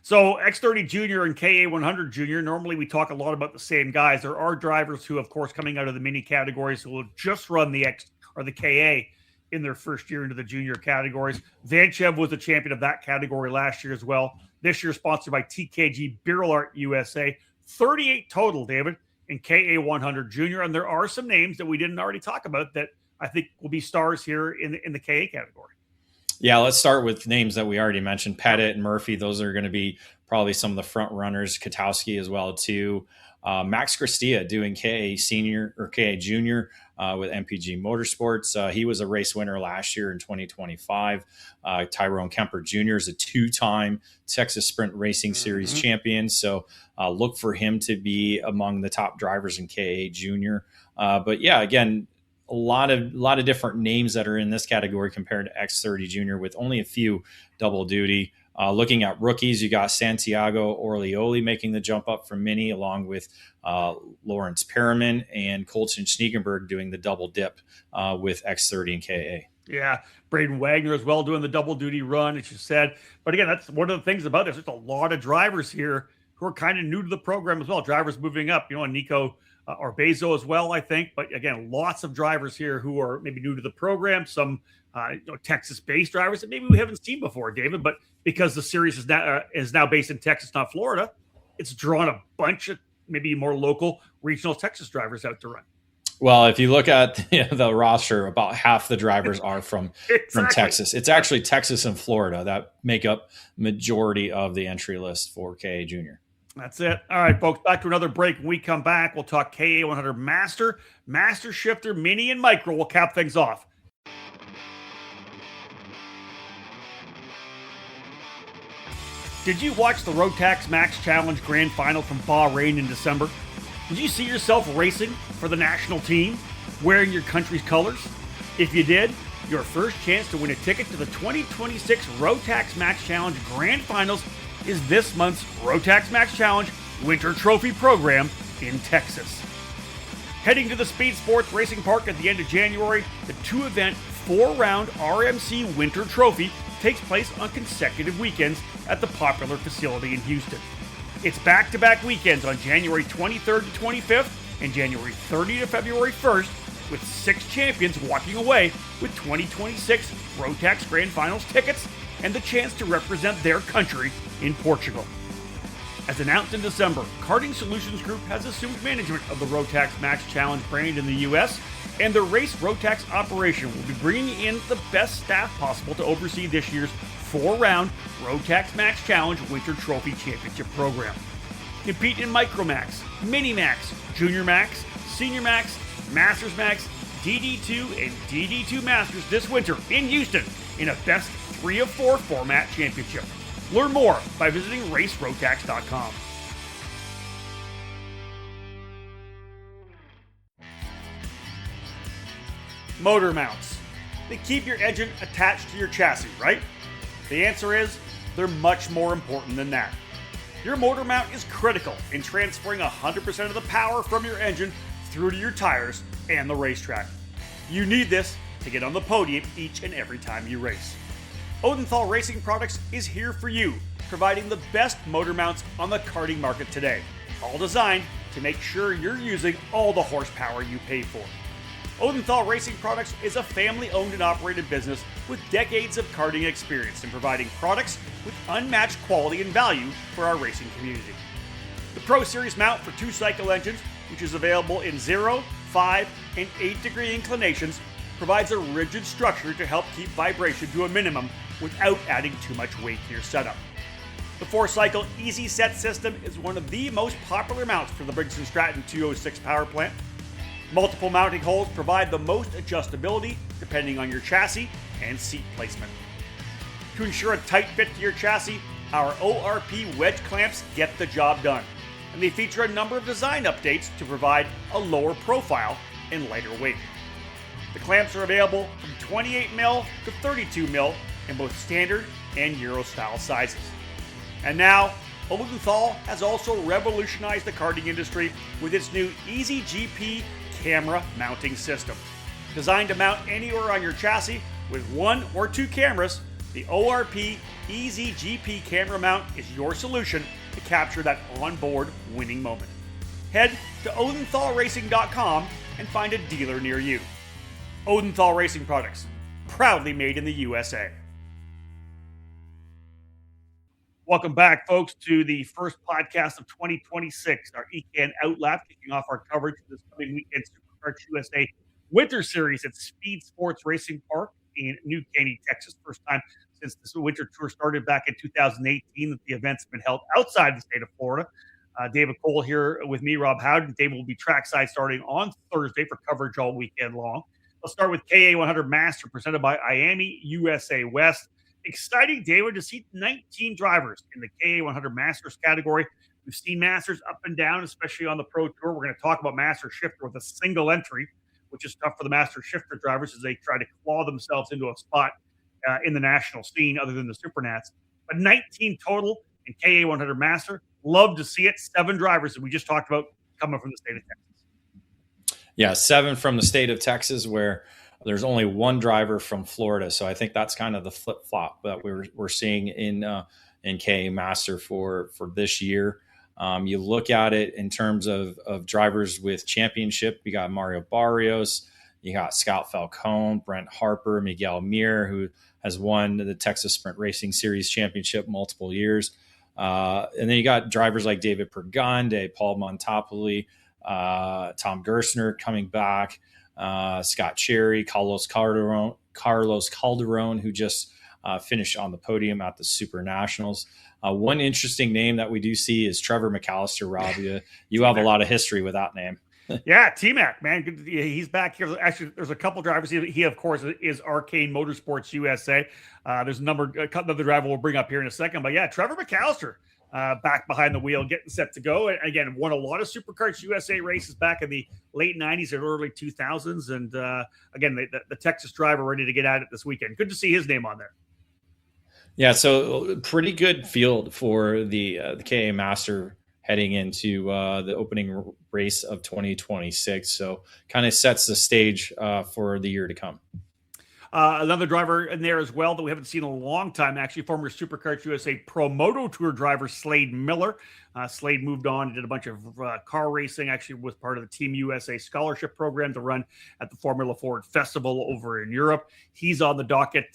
So X30 Junior and KA100 Junior, normally we talk a lot about the same guys. There are drivers who, of course, coming out of the mini categories who will just run the X or the KA in their first year into the junior categories. Vanchev was the champion of that category last year as well. This year sponsored by TKG Beer Art USA. 38 total, David, in KA100 Junior. And there are some names that we didn't already talk about that I think will be stars here in the KA category. Yeah, let's start with names that we already mentioned. Pettit and Murphy, those are going to be probably some of the front runners. Kotowski as well, too. Max Christia doing KA Senior or KA Junior with MPG Motorsports. He was a race winner last year in 2025. Tyrone Kemper Jr. is a two-time Texas Sprint Racing Series champion. So look for him to be among the top drivers in KA Junior. But yeah, again, a lot of different names that are in this category compared to X30 Junior with only a few double duty. Looking at rookies, you got Santiago Orlioli making the jump up from mini, along with Lawrence Perriman and Colton Schniegenberg doing the double dip with X30 and KA. Yeah, Braden Wagner as well doing the double duty run, as you said. But again, that's one of the things about this. There's a lot of drivers here who are kind of new to the program as well. Drivers moving up, and Nico Orbezo as well, I think. But again, lots of drivers here who are maybe new to the program. Some Texas-based drivers that maybe we haven't seen before, David. But because the series is now based in Texas, not Florida, it's drawn a bunch of maybe more local, regional Texas drivers out to run. Well, if you look at the roster, about half the drivers are from Texas. It's actually Texas and Florida that make up majority of the entry list for KA Junior. That's it. All right, folks, back to another break. When we come back, we'll talk KA100 Master Shifter, Mini, and Micro. We'll cap things off. Did you watch the Rotax Max Challenge Grand Final from Bahrain in December? Did you see yourself racing for the national team, wearing your country's colors? If you did, your first chance to win a ticket to the 2026 Rotax Max Challenge Grand Finals is this month's Rotax Max Challenge Winter Trophy program in Texas. Heading to the Speedsportz Racing Park at the end of January, the two-event, four-round RMC Winter Trophy takes place on consecutive weekends at the popular facility in Houston. It's back-to-back weekends on January 23rd to 25th and January 30 to February 1st, with 6 champions walking away with 2026 Rotax Grand Finals tickets and the chance to represent their country in Portugal. As announced in December, Karting Solutions Group has assumed management of the Rotax Max Challenge brand in the U.S., and the Race Rotax operation will be bringing in the best staff possible to oversee this year's 4-round Rotax Max Challenge Winter Trophy Championship program. Compete in Micro Max, Mini Max, Junior Max, Senior Max, Masters Max, DD2, and DD2 Masters this winter in Houston in a best 3 of 4 format championship. Learn more by visiting racerotax.com. Motor mounts. They keep your engine attached to your chassis, right? The answer is they're much more important than that. Your motor mount is critical in transferring 100% of the power from your engine through to your tires and the racetrack. You need this to get on the podium each and every time you race. Odenthal Racing Products is here for you, providing the best motor mounts on the karting market today, all designed to make sure you're using all the horsepower you pay for. Odenthal Racing Products is a family-owned and operated business with decades of karting experience in providing products with unmatched quality and value for our racing community. The Pro Series mount for 2-cycle engines, which is available in 0, 5, and 8-degree inclinations, provides a rigid structure to help keep vibration to a minimum without adding too much weight to your setup. The 4-cycle Easy Set system is one of the most popular mounts for the Briggs & Stratton 206 power plant. Multiple mounting holes provide the most adjustability depending on your chassis and seat placement. To ensure a tight fit to your chassis, our ORP wedge clamps get the job done, and they feature a number of design updates to provide a lower profile and lighter weight. The clamps are available from 28mm to 32mm in both standard and Euro style sizes. And now, Odenthal has also revolutionized the karting industry with its new Easy GP camera mounting system. Designed to mount anywhere on your chassis with 1 or 2 cameras, the ORP Easy GP camera mount is your solution to capture that onboard winning moment. Head to odenthalracing.com and find a dealer near you. Odenthal Racing Products, proudly made in the USA. Welcome back, folks, to the first podcast of 2026, our EKN OutLap, kicking off our coverage of this coming weekend Superkarts USA Winter Series at Speedsportz Racing Park in New Caney, Texas. First time since this winter tour started back in 2018 that the event's been held outside the state of Florida. David Cole here with me, Rob Howden. David will be trackside starting on Thursday for coverage all weekend long. Let's start with KA100 Master presented by IAME USA West. Exciting, David, to see 19 drivers in the KA100 Masters category. We've seen Masters up and down, especially on the Pro Tour. We're going to talk about Master Shifter with a single entry, which is tough for the Master Shifter drivers as they try to claw themselves into a spot in the national scene other than the Supernats. But 19 total in KA100 Master. Love to see it. 7 drivers that we just talked about coming from the state of Texas. Yeah, 7 from the state of Texas, where there's only 1 driver from Florida. So I think that's kind of the flip-flop that we're seeing in KA Master for this year. You look at it in terms of drivers with championship. You got Mario Barrios, you got Scott Falcone, Brent Harper, Miguel Mir, who has won the Texas Sprint Racing Series championship multiple years. And then you got drivers like David Pergande, Paul Montopoli, Tom Gerstner coming back, Scott Cherry, Carlos Calderon, who just finished on the podium at the Super Nationals. One interesting name that we do see is Trevor McAllister. Rob, you have a lot of history with that name. Yeah, T-Mac, man. Good. He's back here. Actually, there's a couple drivers. He of course, is Arcane Motorsports USA. There's a couple of the driver we'll bring up here in a second. But yeah, Trevor McAllister back behind the wheel, getting set to go. And again, won a lot of Superkarts USA races back in the late 90s and early 2000s. And again, the Texas driver ready to get at it this weekend. Good to see his name on there. Yeah, so pretty good field for the KA Master heading into the opening race of 2026. So kind of sets the stage for the year to come. Another driver in there as well that we haven't seen in a long time, actually, former Superkarts USA Pro Moto Tour driver Slade Miller. Slade moved on and did a bunch of car racing, actually was part of the Team USA scholarship program to run at the Formula Ford Festival over in Europe. He's on the docket.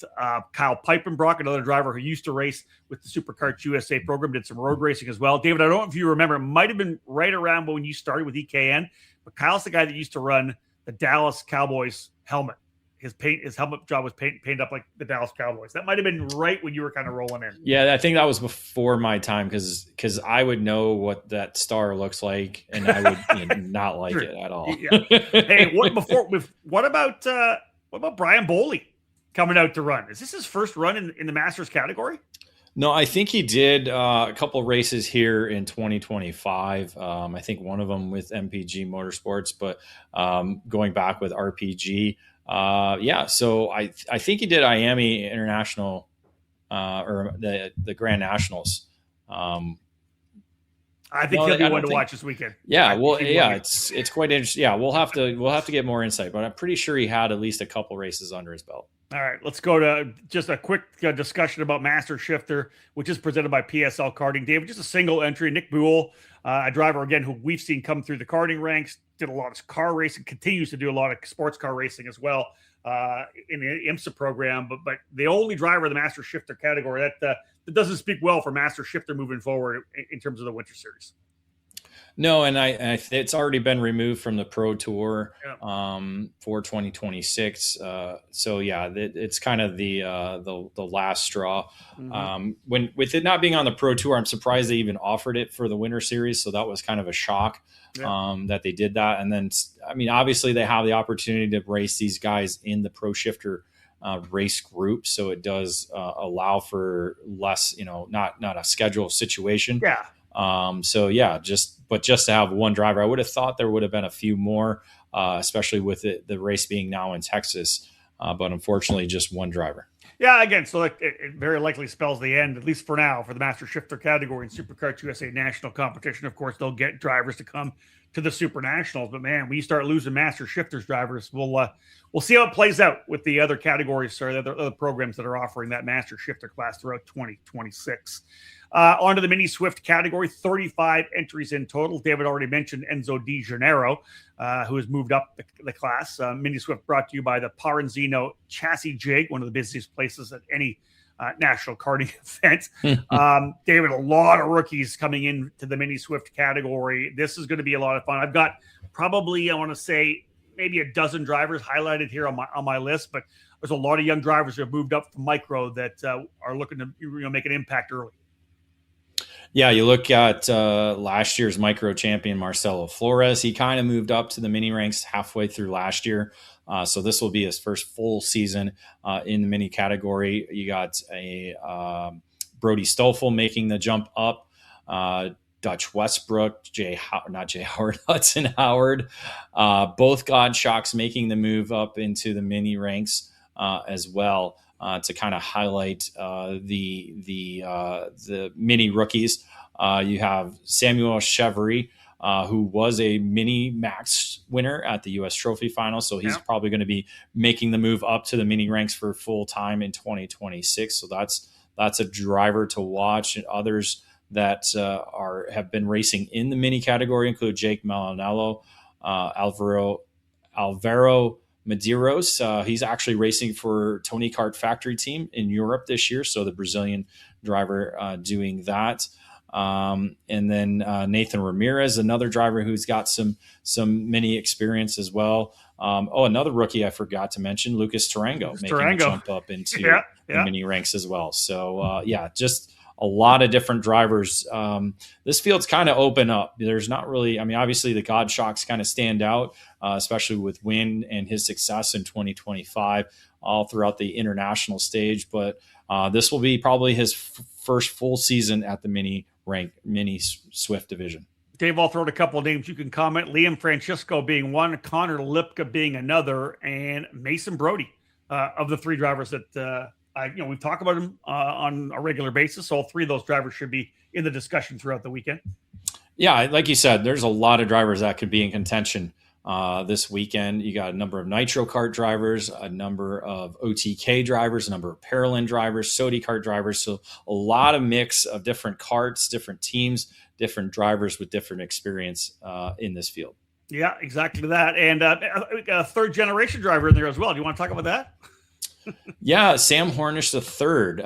Kyle Piepenbrock, another driver who used to race with the Superkarts USA program, did some road racing as well. David, I don't know if you remember, it might have been right around when you started with EKN, but Kyle's the guy that used to run the Dallas Cowboys helmet his helmet job was painted up like the Dallas Cowboys. That might have been right when you were kind of rolling in. Yeah, I think that was before my time because I would know what that star looks like, and I would not like it at all. Yeah. Hey, what about Brian Boley coming out to run? Is this his first run in the Masters category? No, I think he did a couple races here in 2025. I think one of them with MPG Motorsports, but going back with RPG. So I think he did Miami International or the Grand Nationals. I think he'll be one to watch this weekend. Yeah, it's quite interesting. Yeah, we'll have to get more insight, but I'm pretty sure he had at least a couple races under his belt. All right, let's go to just a quick discussion about Master Shifter, which is presented by PSL Karting. David, just a single entry. Nick Buell, a driver, again, who we've seen come through the karting ranks, did a lot of car racing, continues to do a lot of sports car racing as well in the IMSA program. But the only driver in the Master Shifter category, that doesn't speak well for Master Shifter moving forward in terms of the Winter Series. No, and it's already been removed from the Pro Tour for 2026. So yeah, it's kind of the last straw. When with it not being on the Pro Tour, I'm surprised they even offered it for the Winter Series. So that was kind of a shock that they did that. And then, I mean, obviously they have the opportunity to race these guys in the Pro Shifter race group, so it does allow for less, not a schedule situation. Just to have one driver, I would have thought there would have been a few more, especially with the race being now in Texas. But unfortunately, just one driver. Yeah, again, so it very likely spells the end, at least for now, for the Master Shifter category in Superkarts USA National Competition. Of course, they'll get drivers to come to the Super Nationals. But man, when you start losing Master Shifters drivers, we'll see how it plays out with the other categories or the other programs that are offering that Master Shifter class throughout 2026. On to the Mini Swift category, 35 entries in total. David already mentioned Enzo Di Gennaro, who has moved up the class. Mini Swift brought to you by the Paranzino Chassis Jig, one of the busiest places at any national karting event. David, a lot of rookies coming into the Mini Swift category. This is going to be a lot of fun. I've got probably, I want to say, maybe a dozen drivers highlighted here on my list, but there's a lot of young drivers who have moved up from micro that are looking to make an impact early. Yeah, you look at last year's micro champion, Marcelo Flores. He kind of moved up to the mini ranks halfway through last year. So this will be his first full season in the mini category. You got a Brody Stoffel making the jump up. Dutch Westbrook, Hudson Howard. Both God Shocks making the move up into the mini ranks as well. To kind of highlight the mini rookies. You have Samuel Chevry, who was a mini max winner at the U.S. Trophy Final. So he's probably going to be making the move up to the mini ranks for full time in 2026. So that's a driver to watch. And others that have been racing in the mini category include Jake Malinello, Alvaro Medeiros. He's actually racing for Tony Kart Factory Team in Europe this year. So the Brazilian driver doing that. And then Nathan Ramirez, another driver who's got some mini experience as well. Another rookie I forgot to mention, Lucas Tarango, a jump up into the mini ranks as well. So just a lot of different drivers. This field's kind of open up. There's not really, obviously the God Shocks kind of stand out, especially with Wynn and his success in 2025 all throughout the international stage. But this will be probably his first full season at the mini Swift division. Dave, I'll throw out a couple of names you can comment. Liam Francisco being one, Connor Lipka being another, and Mason Brody of the three drivers that we've talked about them on a regular basis. So all three of those drivers should be in the discussion throughout the weekend. Yeah, like you said, there's a lot of drivers that could be in contention this weekend. You got a number of Nitro Kart drivers, a number of OTK drivers, a number of Paralin drivers, Sodi Kart drivers. So a lot of mix of different karts, different teams, different drivers with different experience in this field. Yeah, exactly that. And a third generation driver in there as well. Do you want to talk about that? Yeah, Sam Hornish III.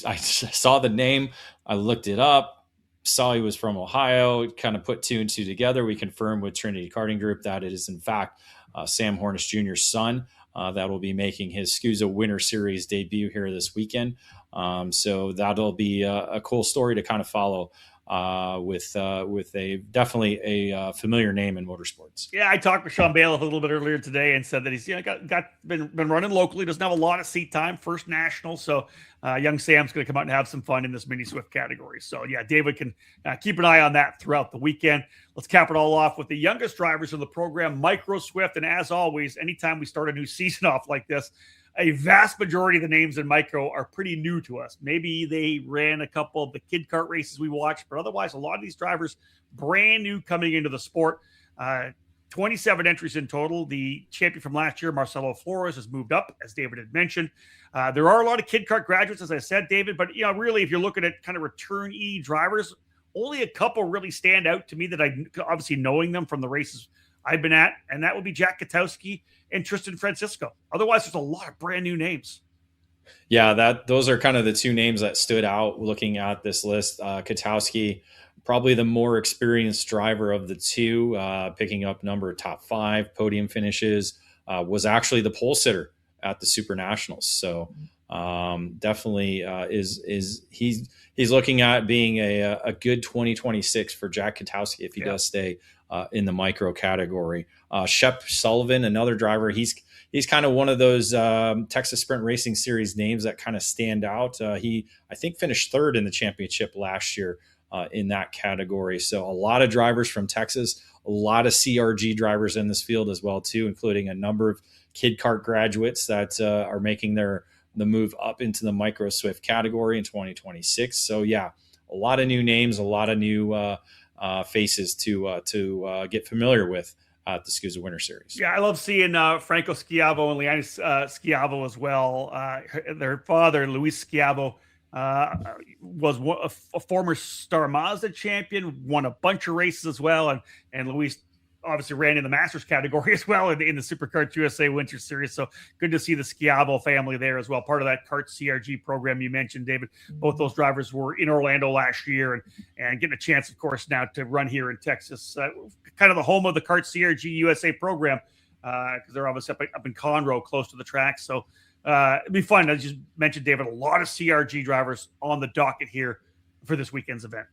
I saw the name. I looked it up. saw he was from Ohio, kind of put 2 and 2 together. We confirmed with Trinity Karting Group that it is in fact Sam Hornish Jr.'s son that will be making his SCUSA Winter Series debut here this weekend. So that'll be a cool story to kind of follow with a definitely a familiar name in motorsports. Yeah, I talked with Sean Bailiff a little bit earlier today and said that he's been running locally, doesn't have a lot of seat time, first national. So young Sam's going to come out and have some fun in this mini Swift category. So yeah, David can keep an eye on that throughout the weekend. Let's cap it all off with the youngest drivers in the program, Micro Swift. And as always, anytime we start a new season off like this, a vast majority of the names in Micro are pretty new to us. Maybe they ran a couple of the kid kart races we watched, but otherwise a lot of these drivers brand new coming into the sport. 27 entries in total. The champion from last year, Marcelo Flores, has moved up, as David had mentioned. There are a lot of kid kart graduates, as I said, David, but really, if you're looking at kind of returnee drivers, only a couple really stand out to me that I obviously knowing them from the races I've been at, and that would be Jack Katowski and Tristan Francisco. Otherwise, there's a lot of brand new names. Yeah, those are kind of the 2 names that stood out looking at this list. Katowski, probably the more experienced driver of the 2, picking up number of top 5 podium finishes, was actually the pole sitter at the Super Nationals. So definitely he's looking at being a good 2026 for Jack Katowski if he does stay in the micro category. Shep Sullivan, another driver, he's kind of one of those Texas Sprint Racing Series names that kind of stand out. He, I think, finished 3rd in the championship last year in that category. So a lot of drivers from Texas, a lot of CRG drivers in this field as well too, including a number of kid kart graduates that are making the move up into the Micro Swift category in 2026. So yeah, a lot of new names, a lot of new faces to get familiar with at the SCUSA Winter Series. Yeah, I love seeing Franco Schiavo and Lianis Schiavo as well. Their father, Luis Schiavo, was a former Star Mazda champion, won a bunch of races as well, and Luis obviously ran in the Masters category as well in the Superkarts USA Winter Series. So good to see the Schiavo family there as well. Part of that Kart CRG program you mentioned, David. Both those drivers were in Orlando last year and getting a chance, of course, now to run here in Texas, kind of the home of the Kart CRG USA program, because they're obviously up in Conroe, close to the track. So it'd be fun. As you mentioned, David, a lot of CRG drivers on the docket here for this weekend's event.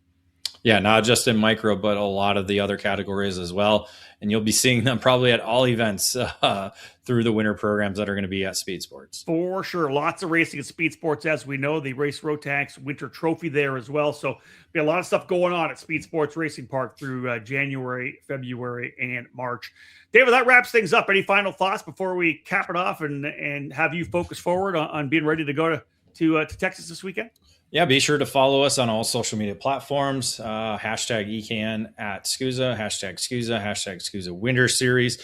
Yeah, not just in micro, but a lot of the other categories as well. And you'll be seeing them probably at all events through the winter programs that are going to be at Speedsportz. For sure. Lots of racing at Speedsportz. As we know, they race Rotax Winter Trophy there as well. So be a lot of stuff going on at Speedsportz Racing Park through January, February, and March. David, that wraps things up. Any final thoughts before we cap it off and have you focus forward on being ready to go to Texas this weekend? Yeah, be sure to follow us on all social media platforms. Hashtag EKN at SCUSA, hashtag SCUSA, hashtag SCUSA Winter Series.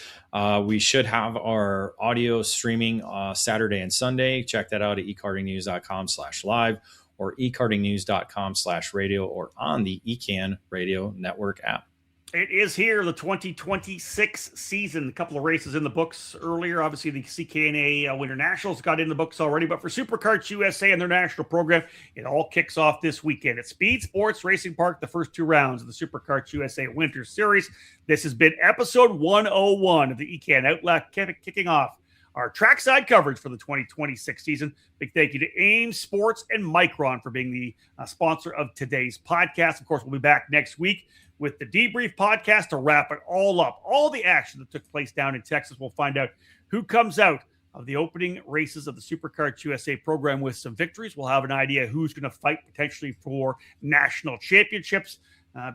We should have our audio streaming Saturday and Sunday. Check that out at ekartingnews.com/live or ekartingnews.com/radio or on the EKN Radio Network app. It is here, the 2026 season. A couple of races in the books earlier. Obviously, the CKNA Winter Nationals got in the books already. But for Superkarts USA and their national program, it all kicks off this weekend at Speedsportz Racing Park, the first 2 rounds of the Superkarts USA Winter Series. This has been episode 101 of the EKN OutLap, kicking off our trackside coverage for the 2026 season. Big thank you to AIM Sports and Micron for being the sponsor of today's podcast. Of course, we'll be back next week with the debrief podcast to wrap it all up. All the action that took place down in Texas. We'll find out who comes out of the opening races of the Superkarts USA program with some victories. We'll have an idea who's going to fight potentially for national championships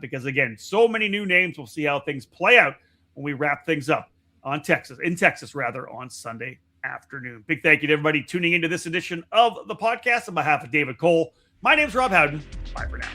because, again, so many new names. We'll see how things play out when we wrap things up in Texas, on Sunday afternoon. Big thank you to everybody tuning into this edition of the podcast. On behalf of David Cole, my name's Rob Howden. Bye for now.